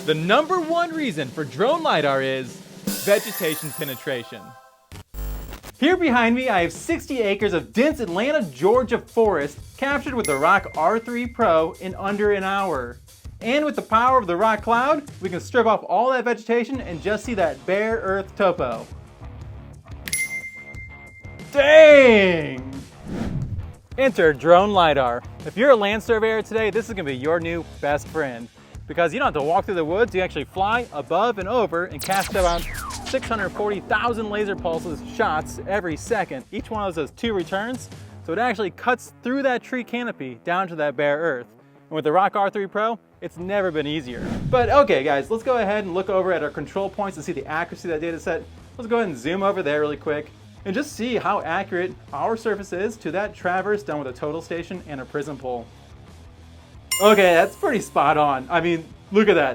The #1 reason for drone LiDAR is vegetation penetration. Here behind me, I have 60 acres of dense Atlanta, Georgia forest captured with the Rock R3 Pro in under an hour. And with the power of the Rock Cloud, we can strip off all that vegetation and just see that bare earth topo. Dang! Enter drone LiDAR. If you're a land surveyor today, this is gonna be your new best friend. Because you don't have to walk through the woods, you actually fly above and over and cast about 640,000 laser pulses shots every second. Each one of those has 2 returns, so it actually cuts through that tree canopy down to that bare earth. And with the Rock R3 Pro, it's never been easier. But okay guys, let's go ahead and look over at our control points to see the accuracy of that data set. Let's go ahead and zoom over there really quick and just see how accurate our surface is to that traverse done with a total station and a prism pole. Okay, that's pretty spot on. I mean, look at that.